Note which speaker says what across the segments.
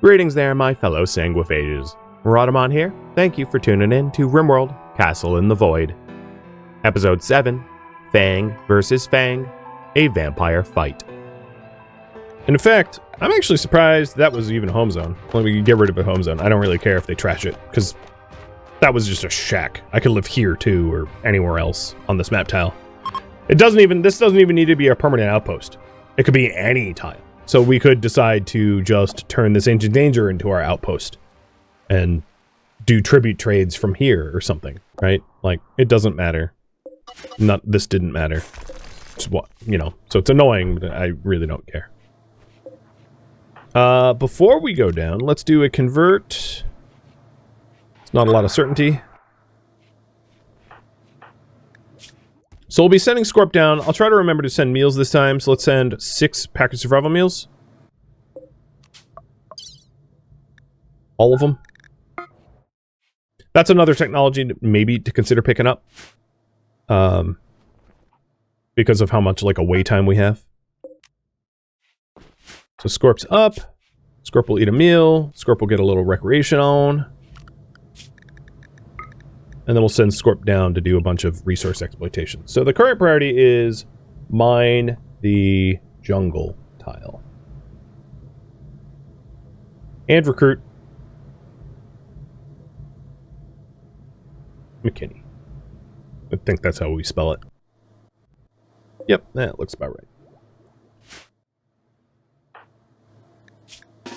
Speaker 1: Greetings there, my fellow Sanguophages. Rhadamant here. Thank you for tuning in to RimWorld, Castle in the Void. Episode 7, Fang versus Fang, a vampire fight. And in fact, I'm actually surprised that was even a home zone. Let me get rid of a home zone. I don't really care if they trash it, because that was just a shack. I could live here too, or anywhere else on this map tile. This doesn't even need to be a permanent outpost. It could be any tile. So we could decide to just turn this Ancient Danger into our outpost and do tribute trades from here or something, right? Like, it doesn't matter. This didn't matter. Just what, you know. So it's annoying, but I really don't care. Before we go down, let's do a convert. It's not a lot of certainty. So we'll be sending Scorp down. I'll try to remember to send meals this time. So let's send 6 package survival meals. All of them. That's another technology maybe to consider picking up. Because of how much like away time we have. So Scorp's up. Scorp will eat a meal. Scorp will get a little recreation on. And then we'll send Scorp down to do a bunch of resource exploitation. So the current priority is mine the jungle tile. And recruit McKinney. I think that's how we spell it. Yep, that looks about right.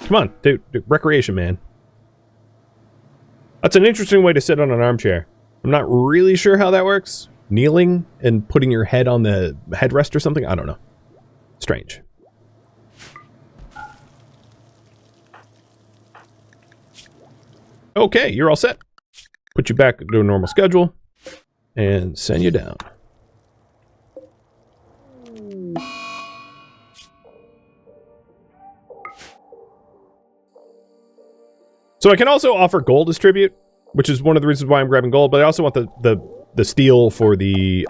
Speaker 1: Come on, dude, recreation, man. That's an interesting way to sit on an armchair. I'm not really sure how that works. Kneeling and putting your head on the headrest or something? I don't know. Strange. Okay, you're all set. Put you back to a normal schedule and send you down. So I can also offer gold as tribute, which is one of the reasons why I'm grabbing gold, but I also want the steel for the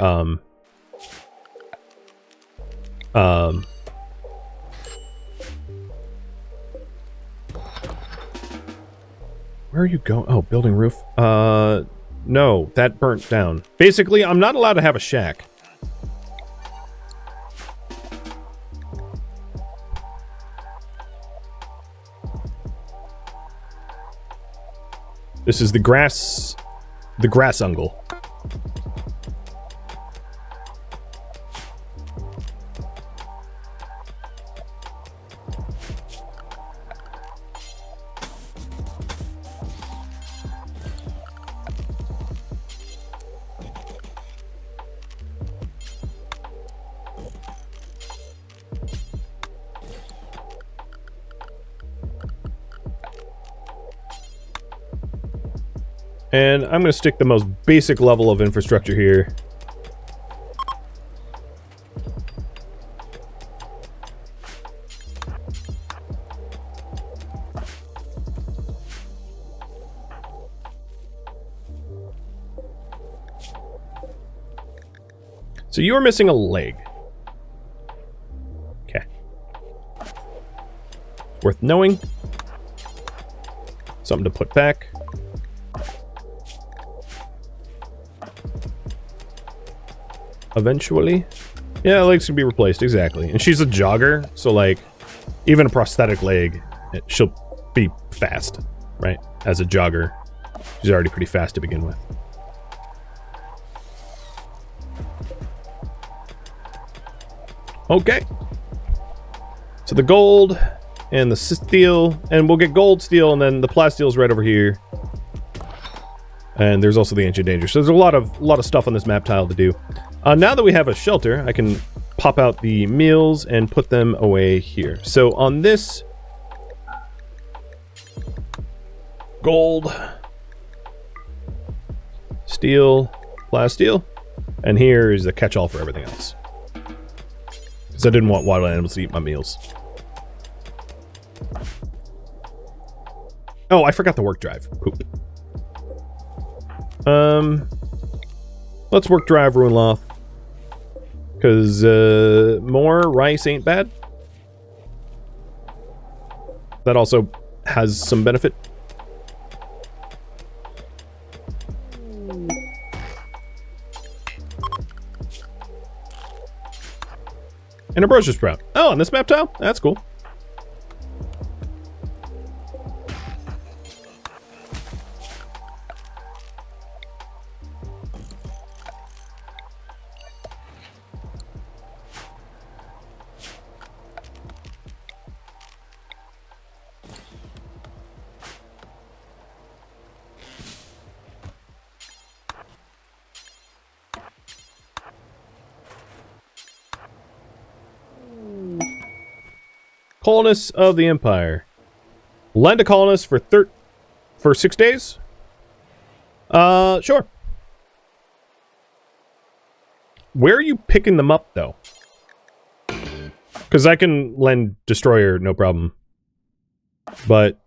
Speaker 1: where are you going? Oh, building roof. No, that burnt down. Basically, I'm not allowed to have a shack. This is the grass ungle. And I'm going to stick the most basic level of infrastructure here. So you're missing a leg. Okay. Worth knowing. Something to put back. Eventually. Yeah, legs can be replaced, exactly. And she's a jogger, so like, even a prosthetic leg, she'll be fast, right? As a jogger, she's already pretty fast to begin with. Okay. So the gold and the steel, and we'll get gold, steel, and then the plastile's right over here. And there's also the Ancient Danger. So there's a lot of stuff on this map tile to do. Now that we have a shelter, I can pop out the meals and put them away here. So on this gold, steel, plasteel, and here is the catch-all for everything else. Because I didn't want wild animals to eat my meals. Oh, I forgot the work drive. Poop. Let's work drive Ruinloth. Because, more rice ain't bad. That also has some benefit. And a brochure sprout. Oh, on this map tile? That's cool. Colonists of the Empire. Lend a colonist for 6 days? Sure. Where are you picking them up, though? Because I can lend Destroyer, no problem. But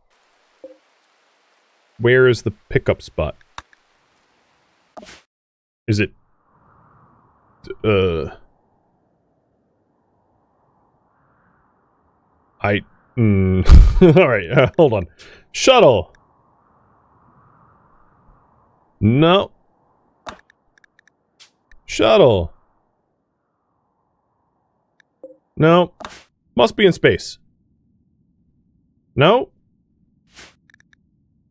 Speaker 1: where is the pickup spot? Is it... Alright, hold on. Shuttle! No. Shuttle. No. Must be in space. No.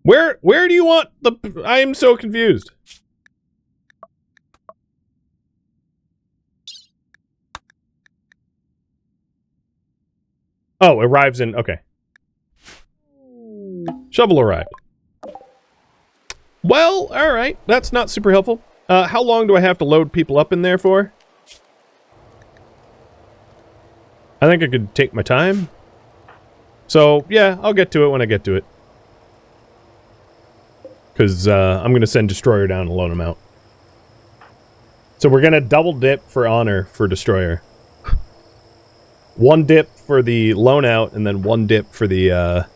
Speaker 1: Where do you want the... I am so confused. Oh, arrives in... Okay. Shovel arrived. Well, alright. That's not super helpful. How long do I have to load people up in there for? I think I could take my time. So, yeah, I'll get to it when I get to it. Because, I'm going to send Destroyer down and load him out. So we're going to double dip for honor for Destroyer. One dip for the loan out, and then one dip for the,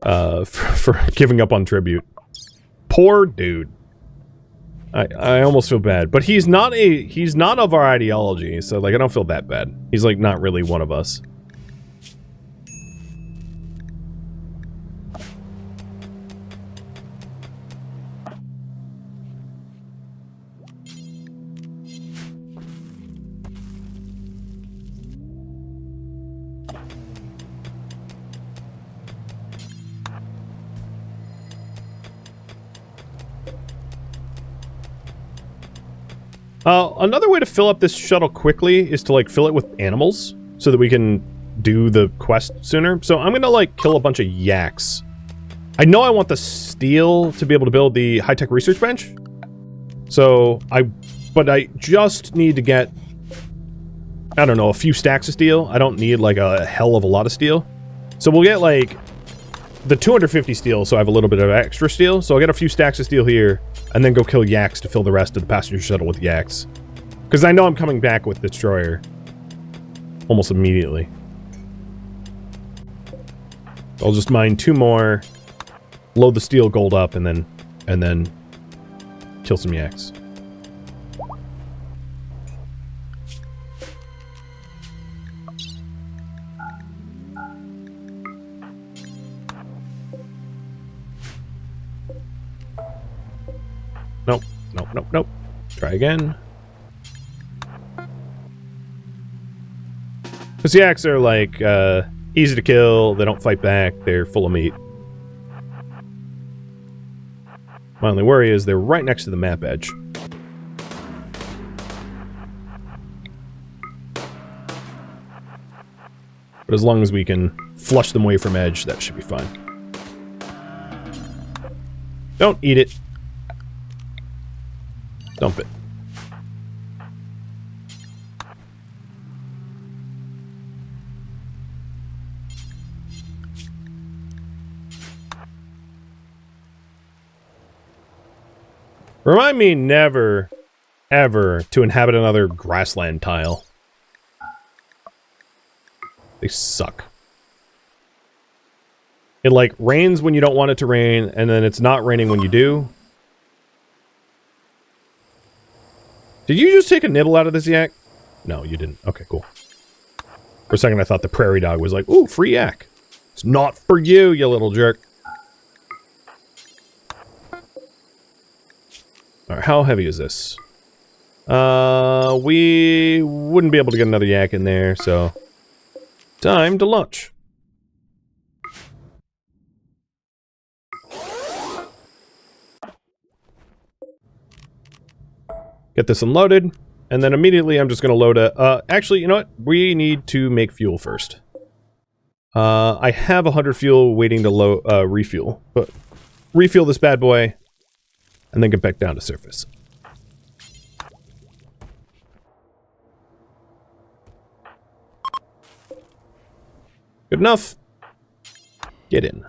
Speaker 1: for giving up on tribute. Poor dude. I almost feel bad. But he's not of our ideology, so, like, I don't feel that bad. He's, like, not really one of us. Another way to fill up this shuttle quickly is to, like, fill it with animals so that we can do the quest sooner. So I'm gonna, like, kill a bunch of yaks. I know I want the steel to be able to build the high-tech research bench. So, but I just need to get, I don't know, a few stacks of steel. I don't need, like, a hell of a lot of steel. So we'll get, like, the 250 steel, so I have a little bit of extra steel. So I'll get a few stacks of steel here, and then go kill yaks to fill the rest of the passenger shuttle with yaks. Because I know I'm coming back with the Destroyer almost immediately. I'll just mine 2 more, load the steel gold up, and then kill some yaks. Nope, nope, nope, nope. Try again. Because yaks are, like, easy to kill, they don't fight back, they're full of meat. My only worry is they're right next to the map edge. But as long as we can flush them away from edge, that should be fine. Don't eat it. Dump it. Remind me never, ever to inhabit another grassland tile. They suck. It, like, rains when you don't want it to rain, and then it's not raining when you do. Did you just take a nibble out of this yak? No, you didn't. Okay, cool. For a second I thought the prairie dog was like, ooh, free yak. It's not for you, you little jerk. Alright, how heavy is this? We wouldn't be able to get another yak in there, so... Time to launch. Get this unloaded, and then immediately I'm just gonna load a... actually, you know what? We need to make fuel first. I have 100 fuel waiting to refuel, but refuel this bad boy, and then get back down to surface. Good enough. Get in.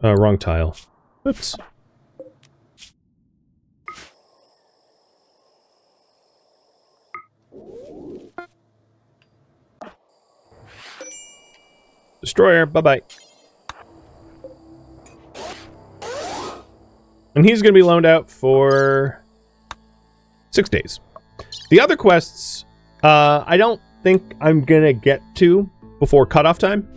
Speaker 1: Wrong tile. Oops. Destroyer, bye-bye. And he's going to be loaned out for 6 days. The other quests, I don't think I'm going to get to before cutoff time.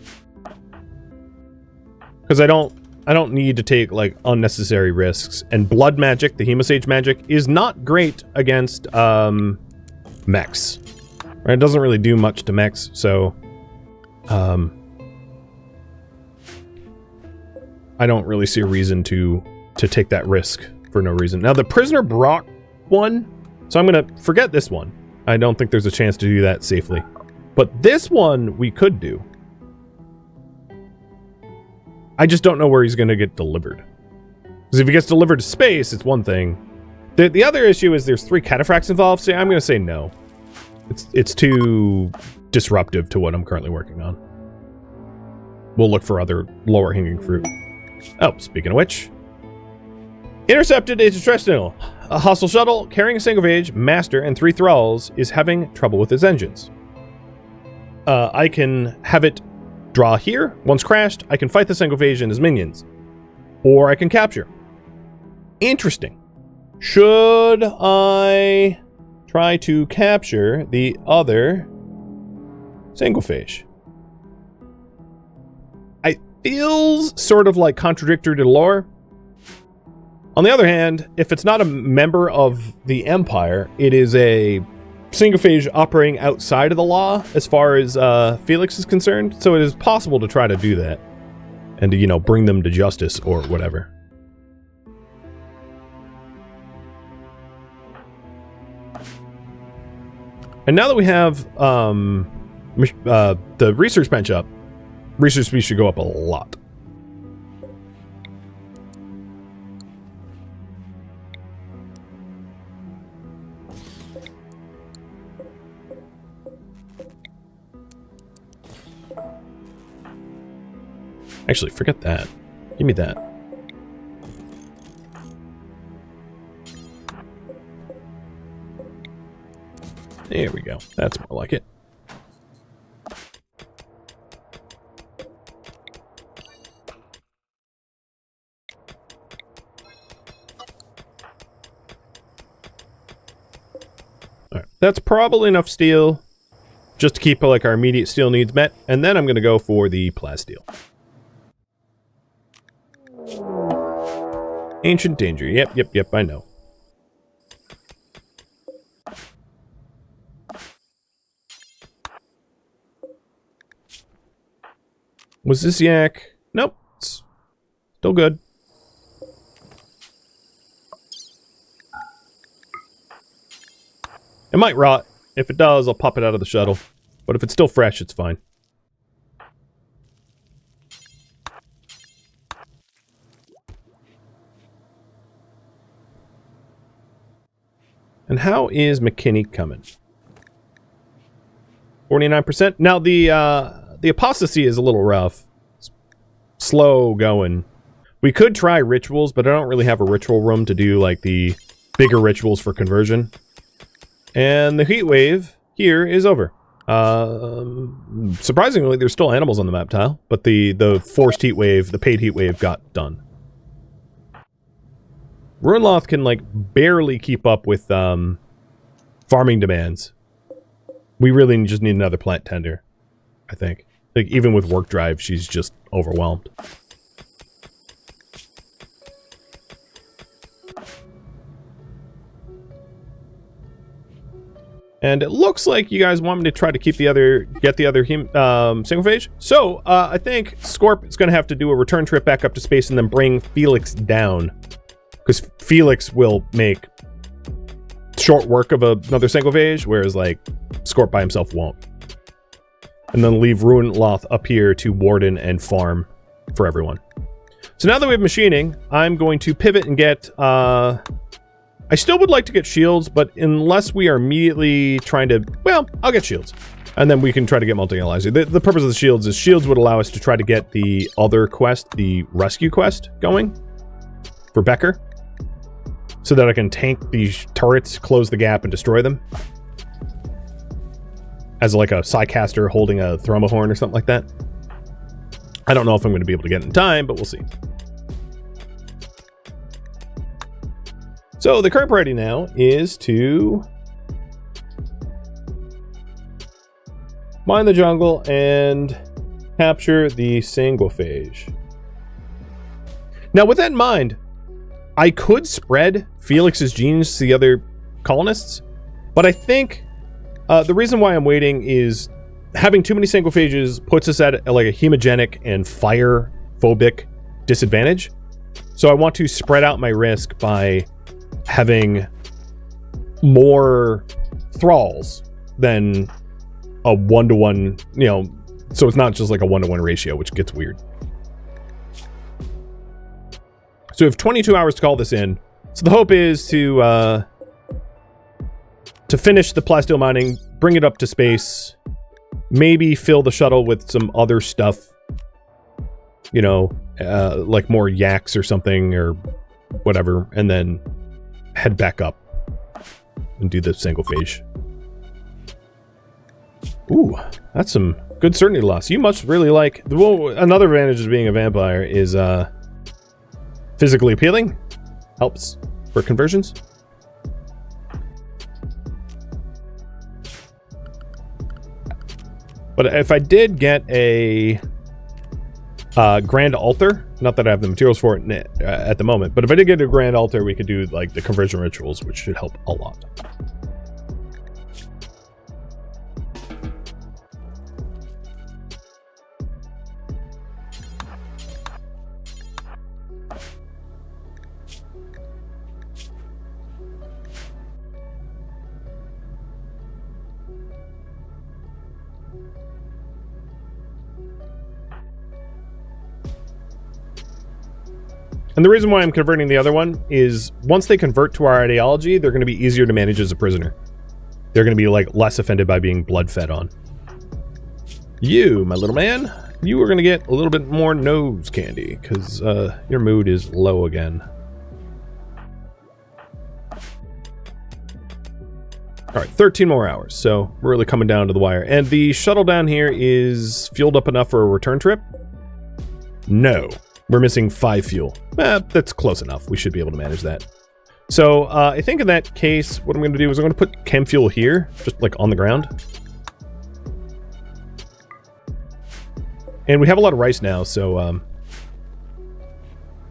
Speaker 1: Because I don't need to take, like, unnecessary risks. And blood magic, the hemosage magic, is not great against, mechs. Right? It doesn't really do much to mechs, so... I don't really see a reason to take that risk for no reason. Now, the Prisoner Brock one, so I'm going to forget this one. I don't think there's a chance to do that safely. But this one, we could do. I just don't know where he's going to get delivered. Because if he gets delivered to space, it's one thing. The other issue is there's 3 cataphracts involved, so I'm going to say no. It's too disruptive to what I'm currently working on. We'll look for other lower hanging fruit. Oh, speaking of which. Intercepted a distress signal. A hostile shuttle carrying a Sanguophage, master, and 3 thralls is having trouble with its engines. I can have it draw here. Once crashed, I can fight the Sanguophage and his minions. Or I can capture. Interesting. Should I try to capture the other Sanguophage? Feels sort of like contradictory to lore. On the other hand, if it's not a member of the Empire, it is a Sanguophage operating outside of the law as far as Felix is concerned, so it is possible to try to do that and to, you know, bring them to justice or whatever. And now that we have the research bench up, research speed should go up a lot. Actually, forget that. Give me that. There we go. That's more like it. Alright, that's probably enough steel just to keep like our immediate steel needs met, and then I'm going to go for the plasteel. Ancient danger. Yep, I know. Was this yak? Nope. It's still good. It might rot. If it does, I'll pop it out of the shuttle. But if it's still fresh, it's fine. And how is McKinney coming? 49%. Now the apostasy is a little rough. It's slow going. We could try rituals, but I don't really have a ritual room to do like the bigger rituals for conversion. And the heat wave here is over. Surprisingly, there's still animals on the map tile, but the forced heat wave, the paid heat wave got done. Ruinloth can like barely keep up with Farming demands. We really just need another plant tender, I think. Like, even with work drive, she's just overwhelmed. And it looks like you guys want me to try to keep the other, get the other Sanguophage. So, I think Scorp is going to have to do a return trip back up to space and then bring Felix down. Because Felix will make short work of another Sanguophage, whereas, like, Scorp by himself won't. And then leave Ruinloth up here to warden and farm for everyone. So now that we have machining, I'm going to pivot and get, I still would like to get shields, but unless we are immediately trying to, well, I'll get shields. And then we can try to get multi-analyzer. The purpose of the shields is shields would allow us to try to get the other quest, the rescue quest, going for Becker. So that I can tank these turrets, close the gap, and destroy them. As like a psycaster holding a thrombohorn or something like that. I don't know if I'm going to be able to get it in time, but we'll see. So the current priority now is to mine the jungle and capture the Sanguophage. Now with that in mind, I could spread Felix's genes to the other colonists, but I think the reason why I'm waiting is having too many Sanguophages puts us at like a hemogenic and fire phobic disadvantage. So I want to spread out my risk by having more thralls than a 1-to-1, you know, so it's not just like a 1-to-1 ratio, which gets weird. So we have 22 hours to call this in. So the hope is to finish the plasteel mining, bring it up to space, maybe fill the shuttle with some other stuff, you know, like more yaks or something or whatever, and then head back up and do the Sanguophage. Ooh, that's some good certainty loss. You must really like... Well, another advantage of being a vampire is physically appealing. Helps for conversions. But if I did get a Grand Altar, not that I have the materials for it at the moment, but if I did get a Grand Altar, we could do like the conversion rituals, which should help a lot. And the reason why I'm converting the other one is once they convert to our ideology, they're going to be easier to manage as a prisoner. They're going to be like less offended by being blood fed on. You, my little man, you are going to get a little bit more nose candy because your mood is low again. All right, 13 more hours, so we're really coming down to the wire. And the shuttle down here is fueled up enough for a return trip? No. We're missing 5 fuel. That's close enough. We should be able to manage that. So I think in that case, what I'm going to do is I'm going to put chem fuel here, just like on the ground. And we have a lot of rice now, so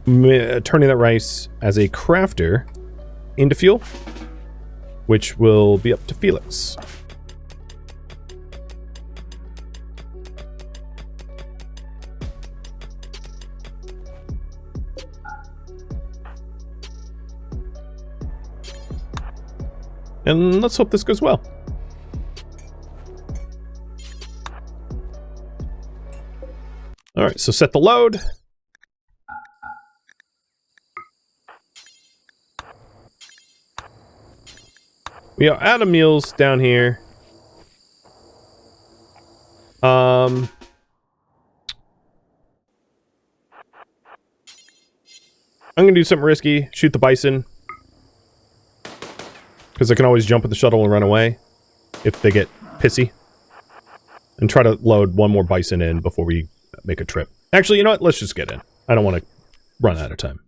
Speaker 1: turning that rice as a crafter into fuel, which will be up to Felix. And let's hope this goes well. All right, so set the load. We are out of meals down here. I'm gonna do something risky, shoot the bison. Because I can always jump at the shuttle and run away if they get pissy. And try to load one more bison in before we make a trip. Actually, you know what? Let's just get in. I don't want to run out of time.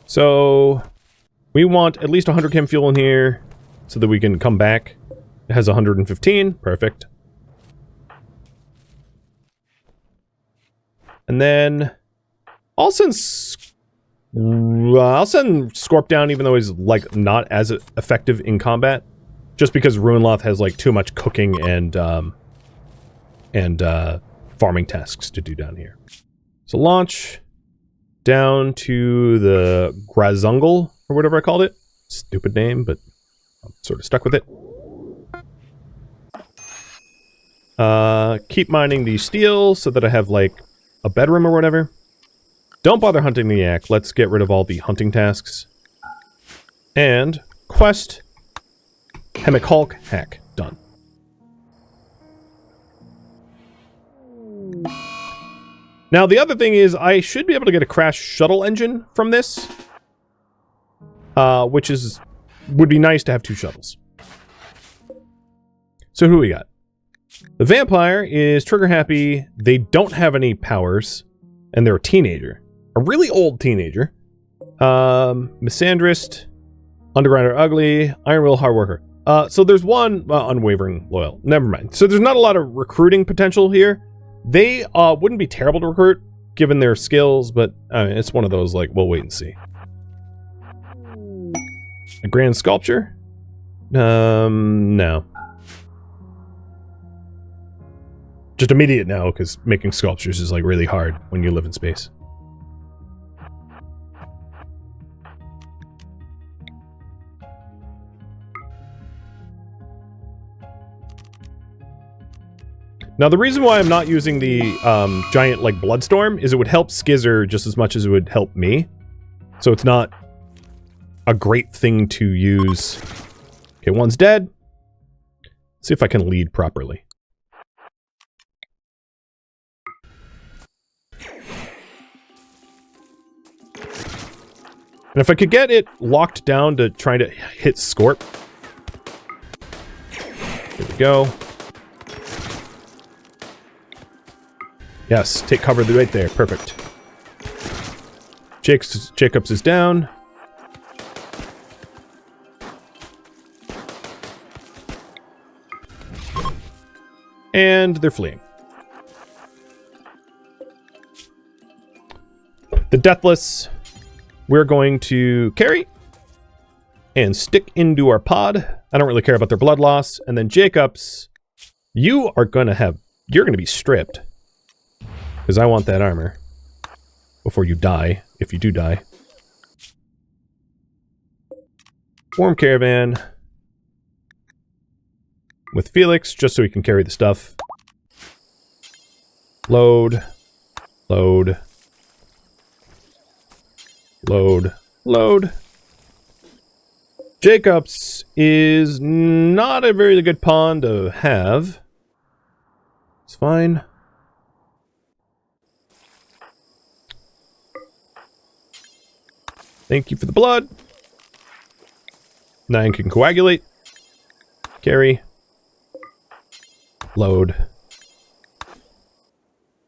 Speaker 1: So we want at least 100 chem fuel in here so that we can come back. It has 115. Perfect. And then I'll send Scorp down, even though he's like not as effective in combat, just because Ruinloth has like too much cooking and farming tasks to do down here. So launch down to the Grazungle, or whatever I called it. Stupid name, but I'm sort of stuck with it. Keep mining the steel so that I have like a bedroom or whatever. Don't bother hunting the yak. Let's get rid of all the hunting tasks. And quest Hemicalc hack done. Now the other thing is I should be able to get a crash shuttle engine from this, which would be nice to have 2 shuttles. So who we got? The vampire is trigger happy. They don't have any powers, and they're a teenager. A really old teenager. Misandrist, Undergrinder ugly, Iron Will hard worker. So there's one unwavering loyal. Never mind. So there's not a lot of recruiting potential here. They wouldn't be terrible to recruit given their skills, but it's one of those like we'll wait and see. A grand sculpture? No. Just immediate no, because making sculptures is like really hard when you live in space. Now, the reason why I'm not using the giant, like, Bloodstorm is it would help Skizzer just as much as it would help me. So it's not a great thing to use. Okay, one's dead. Let's see if I can lead properly. And if I could get it locked down to trying to hit Scorp. There we go. Yes, take cover right there. Perfect. Jacobs is down. And they're fleeing. The Deathless, we're going to carry and stick into our pod. I don't really care about their blood loss. And then Jacobs, you're going to be stripped. Because I want that armor before you die, if you do die. Warm caravan with Felix, just so he can carry the stuff. Load. Load. Load. Load. Jacobs is not a very good pawn to have. It's fine. Thank you for the blood. 9 can coagulate. Carry. Load.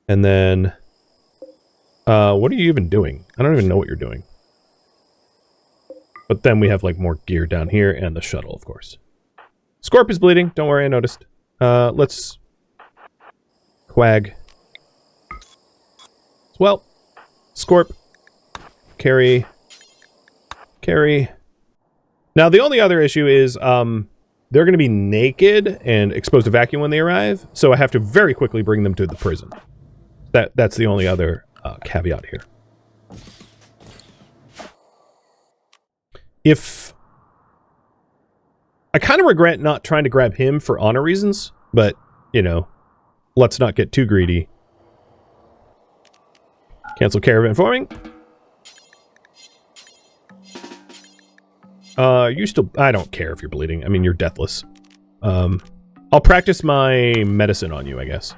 Speaker 1: And then... what are you even doing? I don't even know what you're doing. But then we have, like, more gear down here, and the shuttle, of course. Scorp is bleeding. Don't worry, I noticed. Let's... Quag. Well. Scorp. Carry. Carry. Now, the only other issue is, they're going to be naked and exposed to vacuum when they arrive, so I have to very quickly bring them to the prison. That's the only other caveat here. I kind of regret not trying to grab him for honor reasons, but, you know, let's not get too greedy. Cancel caravan forming. I don't care if you're bleeding. I mean, you're deathless. I'll practice my medicine on you, I guess.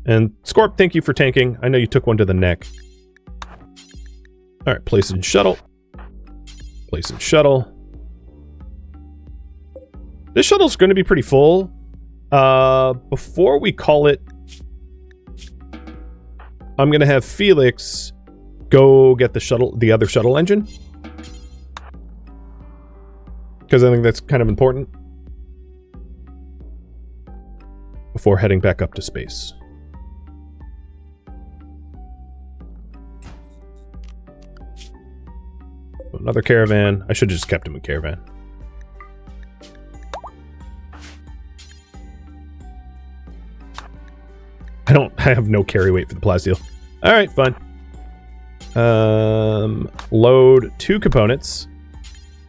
Speaker 1: And Scorp, thank you for tanking. I know you took one to the neck. Alright, place in shuttle. Place in shuttle. This shuttle's going to be pretty full. Before we call it I'm going to have Felix go get the other shuttle engine. Because I think that's kind of important. Before heading back up to space. Another caravan. I should have just kept him a caravan. I have no carry weight for the plasteel. Alright, fine. Load 2 components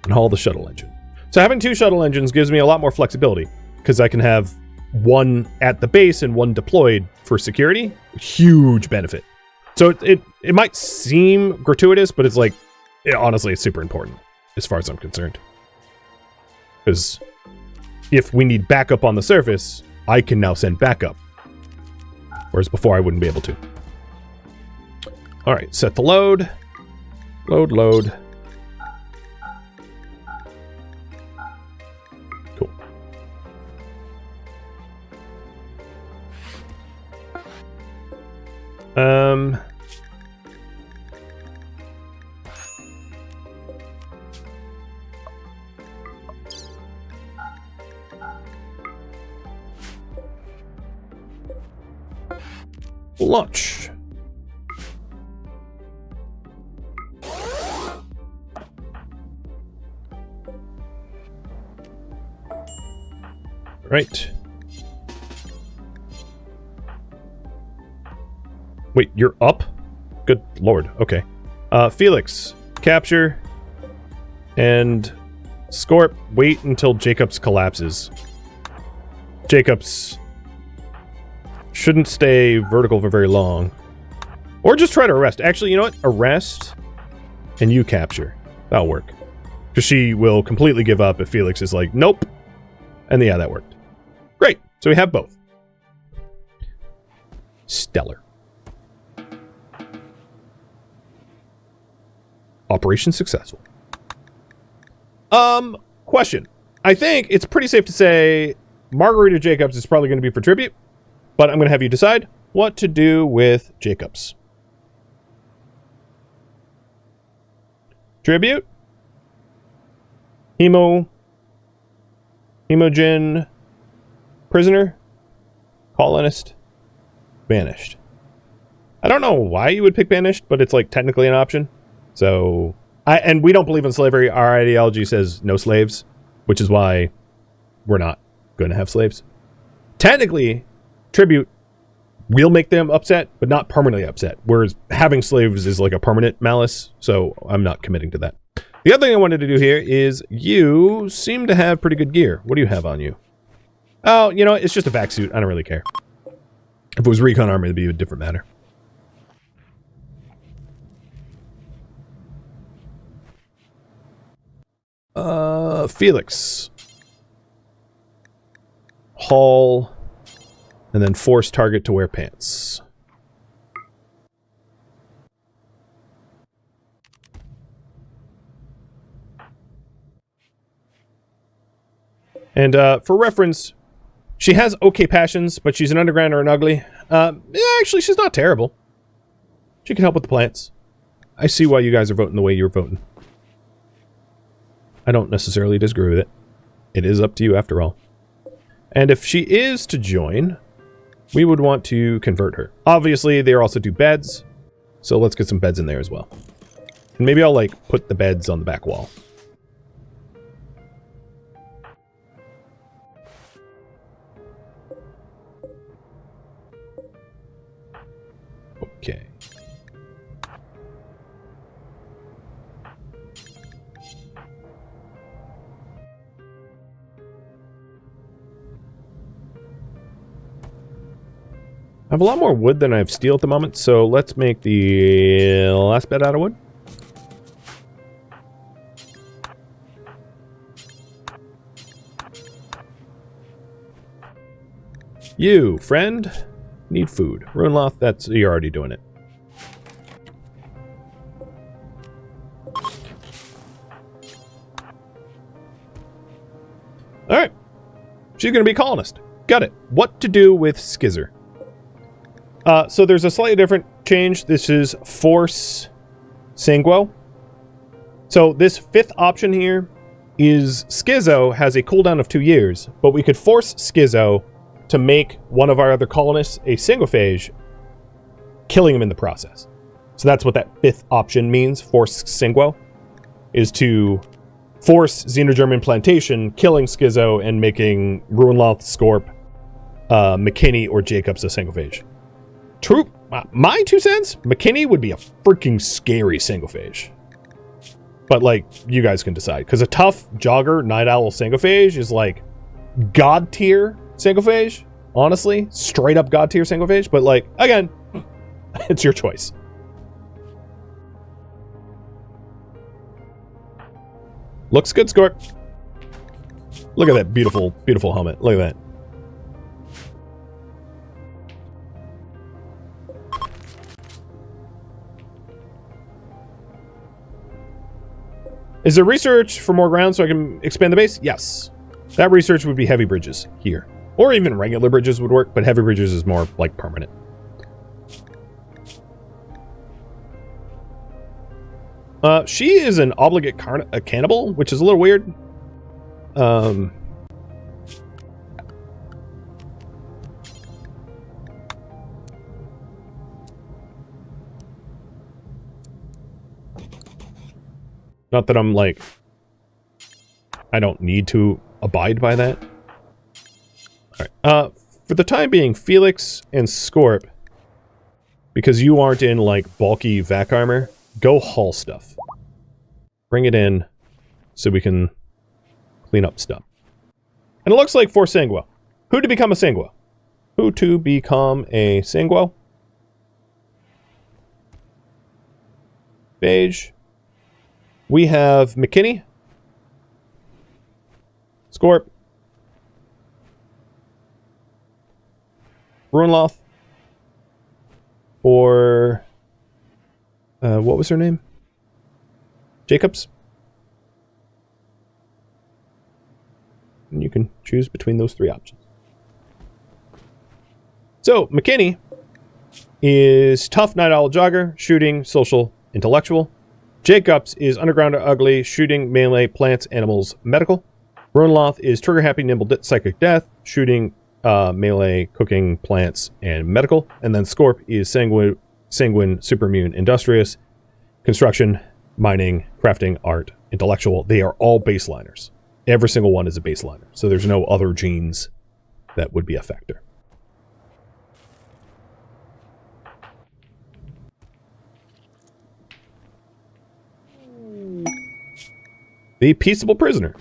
Speaker 1: and haul the shuttle engine. So having 2 shuttle engines gives me a lot more flexibility because I can have one at the base and one deployed for security. Huge benefit. So it might seem gratuitous, but it's like, honestly, it's super important as far as I'm concerned. Because if we need backup on the surface, I can now send backup. Whereas before I wouldn't be able to. All right, set the load. Load. Cool. Launch. Right. Wait, you're up? Good lord. Okay. Felix, capture and Scorp, wait until Jacobs collapses. Jacobs shouldn't stay vertical for very long. Or just try to arrest. Actually, you know what? Arrest and you capture. That'll work. Because she will completely give up if Felix is like, nope. And yeah, that worked. Great. So we have both. Stellar. Operation successful. Question. I think it's pretty safe to say Margarita Jacobs is probably going to be for tribute, but I'm going to have you decide what to do with Jacobs. Tribute. Hemogen. Prisoner. Colonist. Banished. I don't know why you would pick banished, but it's like technically an option. So, and we don't believe in slavery. Our ideology says no slaves, which is why we're not going to have slaves. Technically, tribute will make them upset, but not permanently upset. Whereas having slaves is like a permanent malice, so I'm not committing to that. The other thing I wanted to do here is you seem to have pretty good gear. What do you have on you? Oh, you know, it's just a vac suit. I don't really care. If it was recon armor, it'd be a different matter. Felix. Haul. And then force target to wear pants. And for reference, she has okay passions, but she's an underground or an ugly. Actually, she's not terrible. She can help with the plants. I see why you guys are voting the way you're voting. I don't necessarily disagree with it. It is up to you after all. And if she is to join, we would want to convert her. Obviously, they also do beds, so let's get some beds in there as well. And maybe I'll, like, put the beds on the back wall. Okay. I have a lot more wood than I have steel at the moment, so let's make the last bed out of wood. You, friend, need food. Runeloth, that's, you're already doing it. Alright. She's going to be a colonist. Got it. What to do with Skizzer? So there's a slightly different change. This is force Sanguo. So this 5th option here is Schizo has a cooldown of 2 years, but we could force Schizo to make one of our other colonists a Sanguophage, killing him in the process. So that's what that 5th option means, force Sanguo, is to force Xenogerm implantation, killing Schizo, and making Ruinloth, Scorp, McKinney, or Jacobs a Sanguophage. True, my 2 cents, McKinney would be a freaking scary Sanguophage. But, like, you guys can decide. Because a tough Jogger, Night Owl Sanguophage is, like, God tier Sanguophage. Honestly, straight up God tier Sanguophage. But, like, again, it's your choice. Looks good, Scorp. Look at that beautiful, beautiful helmet. Look at that. Is there research for more ground so I can expand the base? Yes. That research would be heavy bridges here. Or even regular bridges would work, but heavy bridges is more, like, permanent. She is an obligate cannibal, which is a little weird. Not that I'm like, I don't need to abide by that. Alright, for the time being, Felix and Scorp, because you aren't in, like, bulky vac armor, go haul stuff. Bring it in so we can clean up stuff. And it looks like for Sanguo. Who to become a Sanguo? Who to become a Sanguo? Phage. We have McKinney, Scorp, Ruinloth, or what was her name? Jacobs. And you can choose between those 3 options. So McKinney is tough Night Owl Jogger, shooting, social, intellectual. Jacobs is underground or ugly, shooting, melee, plants, animals, medical. Ruinloth is trigger happy, nimble, psychic death, shooting, melee, cooking, plants, and medical. And then Scorp is sanguine, superimmune, industrious, construction, mining, crafting, art, intellectual. They are all baseliners. Every single one is a baseliner. So there's no other genes that would be a factor. The peaceable prisoner.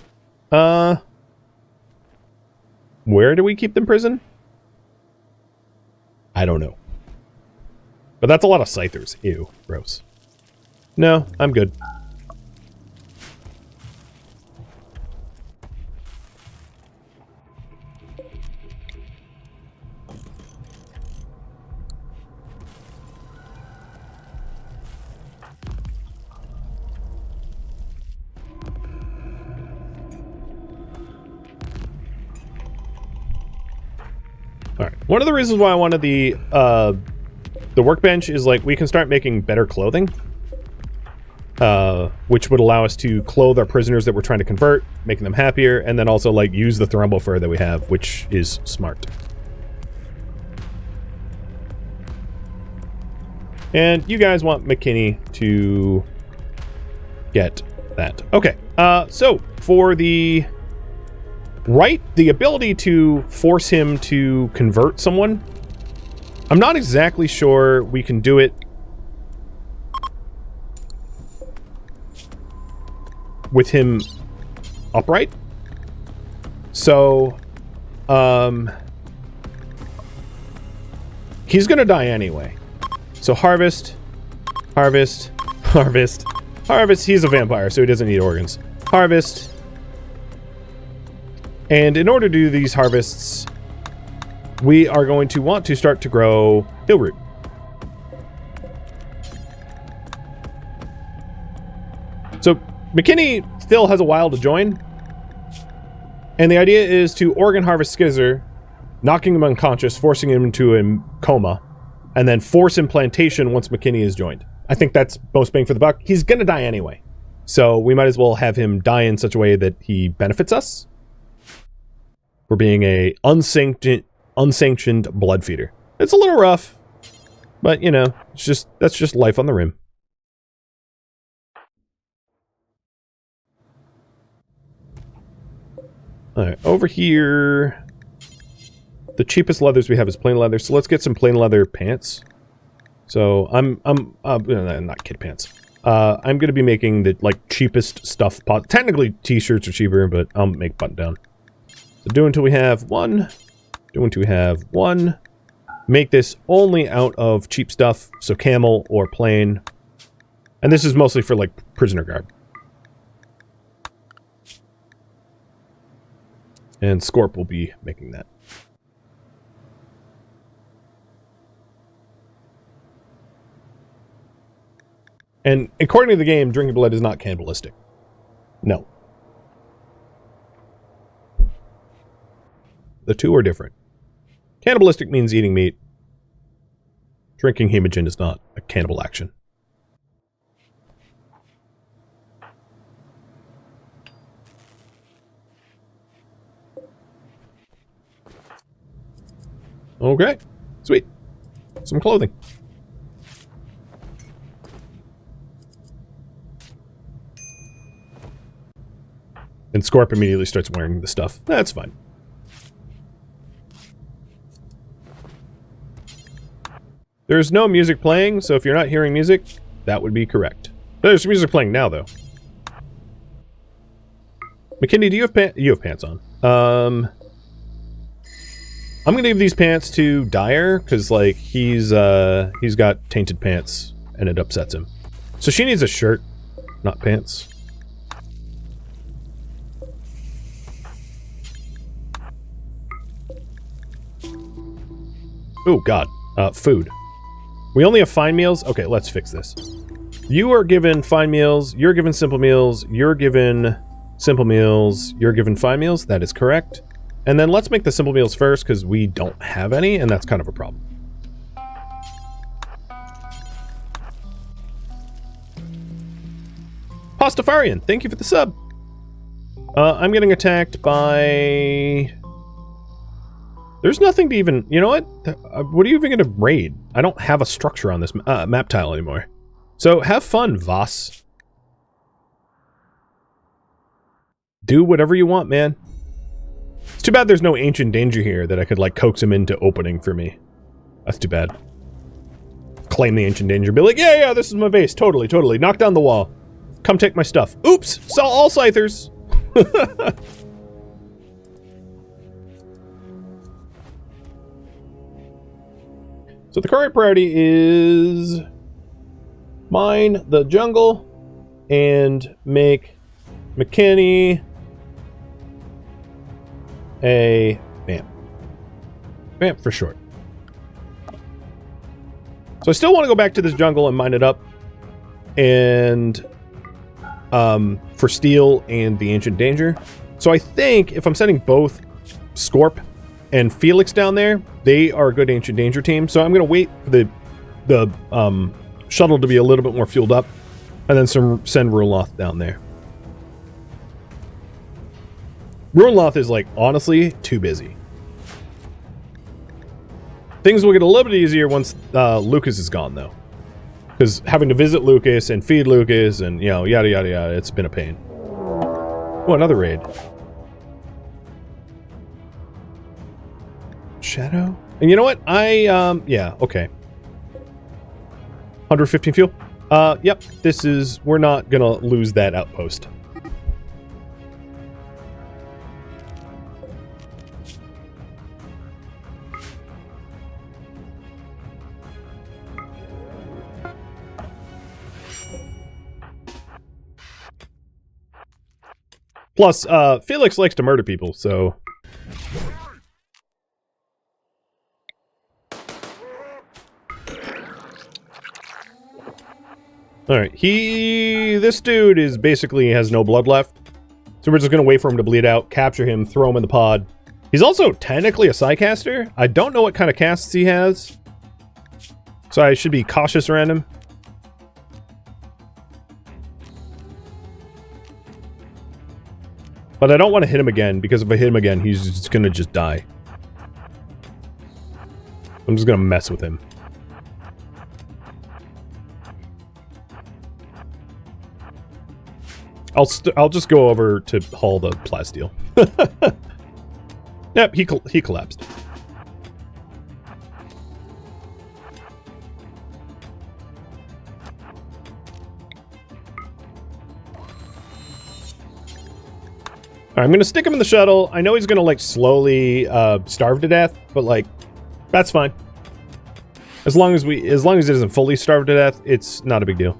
Speaker 1: Where do we keep them prison? I don't know. But that's a lot of scythers. Ew, gross. No, I'm good. One of the reasons why I wanted the workbench is, like, we can start making better clothing, which would allow us to clothe our prisoners that we're trying to convert, making them happier, and then also, like, use the thrumbo fur that we have, which is smart. And you guys want McKinney to get that. Okay, so for the ability to force him to convert someone, I'm not exactly sure we can do it with him upright. So, he's gonna die anyway. So harvest, harvest, harvest, harvest. He's a vampire, so he doesn't need organs. Harvest. And in order to do these harvests, we are going to want to start to grow hill root. So McKinney still has a while to join. And the idea is to organ harvest Skizzer, knocking him unconscious, forcing him into a coma, and then force implantation once McKinney is joined. I think that's most bang for the buck. He's gonna die anyway, so we might as well have him die in such a way that he benefits us for being a unsanctioned blood feeder. It's a little rough, but you know, that's just life on the rim. All right, over here, the cheapest leathers we have is plain leather, so let's get some plain leather pants. So I'm not kid pants. I'm gonna be making the like cheapest stuff. Technically, t-shirts are cheaper, but I'll make button down. So do until we have one. Do until we have one. Make this only out of cheap stuff, so camel or plain. And this is mostly for like prisoner guard. And Scorp will be making that. And according to the game, drinking blood is not cannibalistic. No. The two are different. Cannibalistic means eating meat. Drinking hemogen is not a cannibal action. Okay, sweet. Some clothing. And Scorp immediately starts wearing the stuff. That's fine. There's no music playing, so if you're not hearing music, that would be correct. There's music playing now, though. McKinney, do you have pants? You have pants on. I'm gonna give these pants to Dyer, because, like, he's got tainted pants, and it upsets him. So she needs a shirt, not pants. Oh, God. Food. We only have fine meals? Okay, let's fix this. You are given fine meals, you're given simple meals, you're given simple meals, you're given fine meals. That is correct. And then let's make the simple meals first, because we don't have any, and that's kind of a problem. Pastafarian, thank you for the sub. I'm getting attacked by... There's nothing to even... You know what? What are you even going to raid? I don't have a structure on this map tile anymore. So have fun, Voss. Do whatever you want, man. It's too bad there's no ancient danger here that I could, like, coax him into opening for me. That's too bad. Claim the ancient danger. Be like, yeah, this is my base. Totally, totally. Knock down the wall. Come take my stuff. Oops! Saw all scythers! So the current priority is... mine the jungle and make McKinney a vamp. Vamp for short. So I still want to go back to this jungle and mine it up. And for steel and the ancient danger. So I think if I'm sending both Scorp and Felix down there, they are a good ancient danger team. So I'm going to wait for the shuttle to be a little bit more fueled up, and then send Ruloth down there. Ruloth is, like, honestly too busy. Things will get a little bit easier once Lucas is gone, though. Because having to visit Lucas and feed Lucas and, you know, yada yada yada, it's been a pain. Oh, another raid. Shadow? And you know what? Yeah, okay. 115 fuel? Yep, we're not gonna lose that outpost. Plus, Felix likes to murder people, so... Alright, this dude is basically has no blood left. So we're just gonna wait for him to bleed out, capture him, throw him in the pod. He's also technically a psycaster. I don't know what kind of casts he has. So I should be cautious around him. But I don't want to hit him again, because if I hit him again, he's just going to just die. I'm just going to mess with him. I'll just go over to haul the plasteel. Yep, he collapsed. Alright, I'm gonna stick him in the shuttle. I know he's gonna, like, slowly starve to death, but, like, that's fine. As long as he doesn't fully starve to death, it's not a big deal.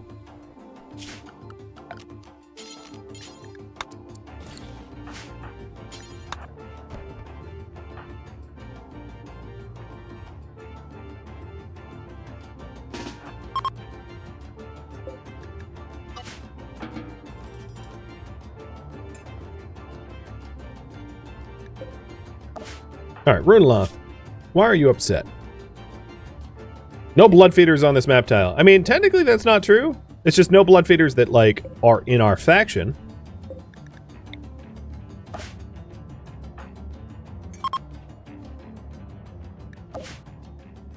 Speaker 1: Alright, Runloth, why are you upset? No blood feeders on this map tile. I mean, technically that's not true. It's just no blood feeders that, like, are in our faction.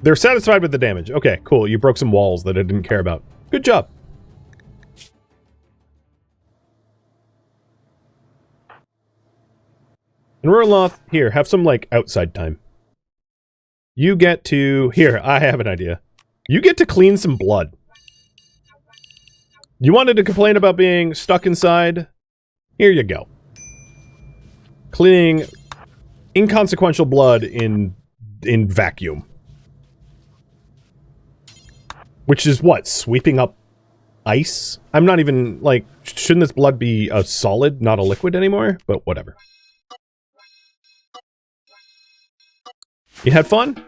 Speaker 1: They're satisfied with the damage. Okay, cool. You broke some walls that I didn't care about. Good job. And Runloth, here, have some, like, outside time. You get to... Here, I have an idea. You get to clean some blood. You wanted to complain about being stuck inside? Here you go. Cleaning inconsequential blood in vacuum. Which is what? Sweeping up ice? I'm not even, like... Shouldn't this blood be a solid, not a liquid anymore? But whatever. You had fun?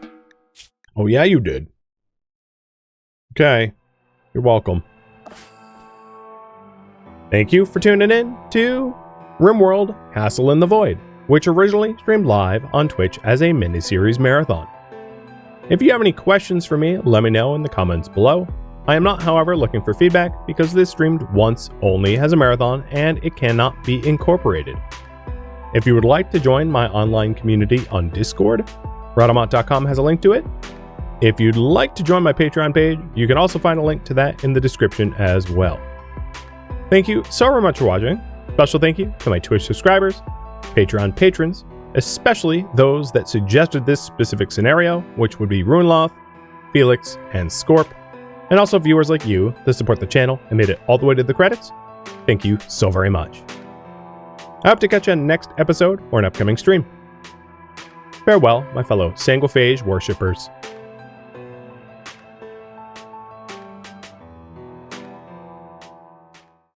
Speaker 1: Oh yeah, you did. Okay. You're welcome. Thank you for tuning in to RimWorld Castle in the Void, which originally streamed live on Twitch as a miniseries marathon. If you have any questions for me, let me know in the comments below. I am not, however, looking for feedback because this streamed once only as a marathon and it cannot be incorporated. If you would like to join my online community on Discord, Rhadamant.com has a link to it. If you'd like to join my Patreon page, you can also find a link to that in the description as well. Thank you so very much for watching. Special thank you to my Twitch subscribers, Patreon patrons, especially those that suggested this specific scenario, which would be Runloth, Felix, and Scorp, and also viewers like you that support the channel and made it all the way to the credits. Thank you so very much. I hope to catch you on the next episode or an upcoming stream. Farewell, my fellow Sanguophage worshippers.